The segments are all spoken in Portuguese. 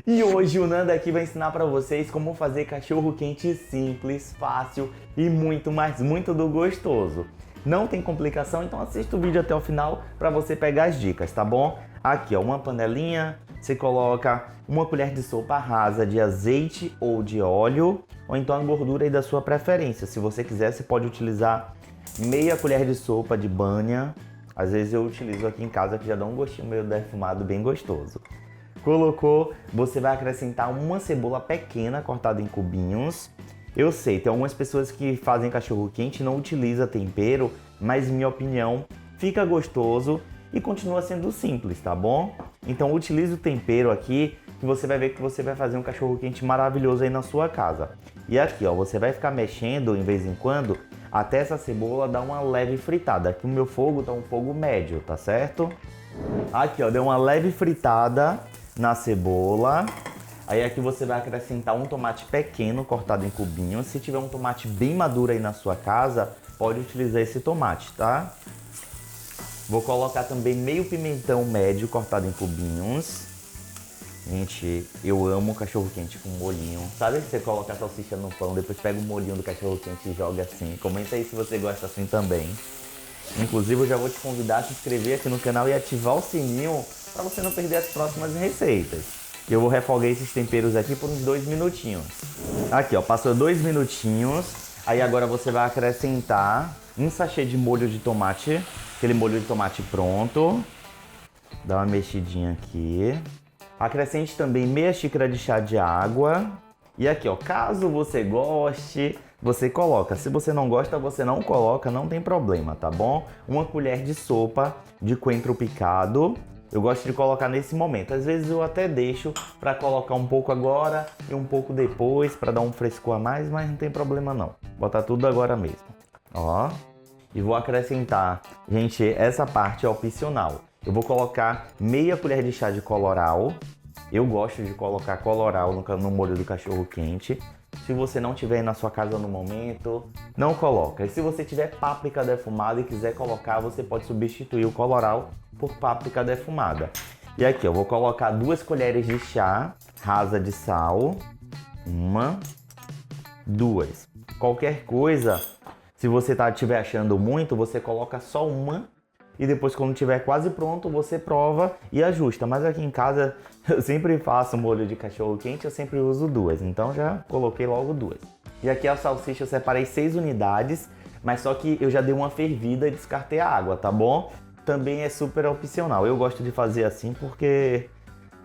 E hoje o Nanda aqui vai ensinar pra vocês como fazer cachorro quente simples, fácil e muito, mas muito do gostoso. Não tem complicação, então assista o vídeo até o final pra você pegar as dicas, tá bom? Aqui ó, uma panelinha, você coloca uma colher de sopa rasa de azeite ou de óleo, ou então a gordura aí da sua preferência. Se você quiser, você pode utilizar meia colher de sopa de banha. Às vezes eu utilizo aqui em casa que já dá um gostinho meio defumado bem gostoso. Colocou, você vai acrescentar uma cebola pequena cortada em cubinhos. Eu sei, tem algumas pessoas que fazem cachorro quente e não utilizam tempero, mas em minha opinião fica gostoso e continua sendo simples, tá bom? Então utilize o tempero aqui que você vai ver que você vai fazer um cachorro quente maravilhoso aí na sua casa. E aqui ó, você vai ficar mexendo de vez em quando até essa cebola dar uma leve fritada. Aqui o meu fogo tá um fogo médio, tá certo? Aqui ó, deu uma leve fritada na cebola. Aí aqui você vai acrescentar um tomate pequeno cortado em cubinhos. Se tiver um tomate bem maduro aí na sua casa, pode utilizar esse tomate, tá? Vou colocar também meio pimentão médio cortado em cubinhos. Gente, eu amo cachorro quente com molhinho. Sabe que você coloca a salsicha no pão, depois pega o molhinho do cachorro quente e joga assim? Comenta aí se você gosta assim também. Inclusive eu já vou te convidar a se inscrever aqui no canal e ativar o sininho para você não perder as próximas receitas. Eu vou refogar esses temperos aqui por uns 2 minutinhos. Aqui ó, passou 2 minutinhos. Aí agora você vai acrescentar um sachê de molho de tomate. Aquele molho de tomate pronto. Dá uma mexidinha aqui. Acrescente também meia xícara de chá de água. E aqui ó, caso você goste, você coloca. Se você não gosta, você não coloca, não tem problema, tá bom? Uma colher de sopa de coentro picado. Eu gosto de colocar nesse momento. Às vezes eu até deixo para colocar um pouco agora e um pouco depois para dar um frescor a mais, mas não tem problema não. Botar tudo agora mesmo. Ó. E vou acrescentar, gente, essa parte é opcional. Eu vou colocar meia colher de chá de colorau. Eu gosto de colocar colorau no molho do cachorro quente. Se você não tiver aí na sua casa no momento, não coloca. E se você tiver páprica defumada e quiser colocar, você pode substituir o colorau por páprica defumada. E aqui eu vou colocar 2 colheres de chá rasa de sal. 1, 2. Qualquer coisa, se você estiver achando muito, você coloca só uma. E depois quando estiver quase pronto, você prova e ajusta. Mas aqui em casa eu sempre faço molho de cachorro quente, eu sempre uso 2. Então já coloquei logo 2. E aqui a salsicha eu separei 6 unidades, mas só que eu já dei uma fervida e descartei a água, tá bom? Também é super opcional. Eu gosto de fazer assim porque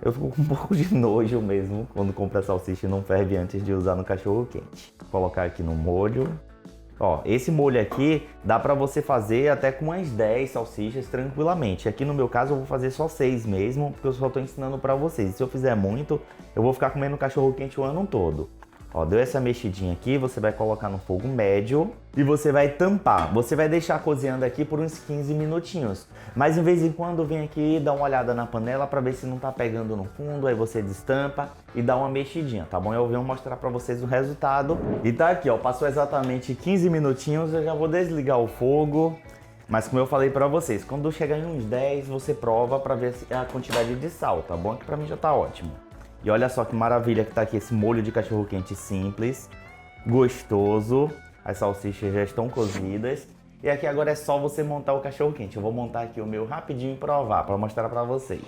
eu fico com um pouco de nojo mesmo quando compro a salsicha e não ferve antes de usar no cachorro quente. Vou colocar aqui no molho. Ó, esse molho aqui dá pra você fazer até com umas 10 salsichas tranquilamente. Aqui no meu caso eu vou fazer só 6 mesmo, porque eu só tô ensinando pra vocês. Se eu fizer muito, eu vou ficar comendo cachorro quente o ano todo. Ó, deu essa mexidinha aqui, você vai colocar no fogo médio e você vai tampar. Você vai deixar cozinhando aqui por uns 15 minutinhos. Mas de vez em quando vem aqui e dá uma olhada na panela para ver se não tá pegando no fundo, aí você destampa e dá uma mexidinha, tá bom? Eu venho mostrar para vocês o resultado. E tá aqui, ó, passou exatamente 15 minutinhos, eu já vou desligar o fogo. Mas como eu falei para vocês, quando chegar em uns 10, você prova para ver a quantidade de sal, tá bom? Que para mim já tá ótimo. E olha só que maravilha que tá aqui esse molho de cachorro quente simples, gostoso. As salsichas já estão cozidas. E aqui agora é só você montar o cachorro quente. Eu vou montar aqui o meu rapidinho e provar, para mostrar para vocês.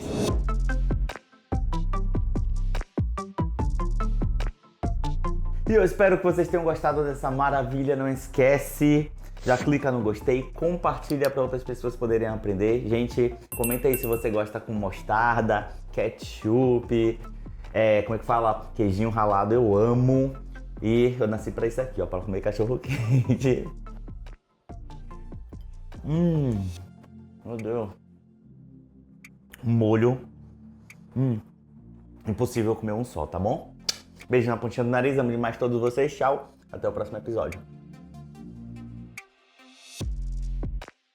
E eu espero que vocês tenham gostado dessa maravilha. Não esquece, já clica no gostei, compartilha para outras pessoas poderem aprender. Gente, comenta aí se você gosta com mostarda, ketchup, como é que fala? Queijinho ralado, eu amo. E eu nasci pra isso aqui, ó, pra comer cachorro quente. Meu Deus. Molho. Impossível comer um só, tá bom? Beijo na pontinha do nariz, amo demais todos vocês. Tchau, até o próximo episódio.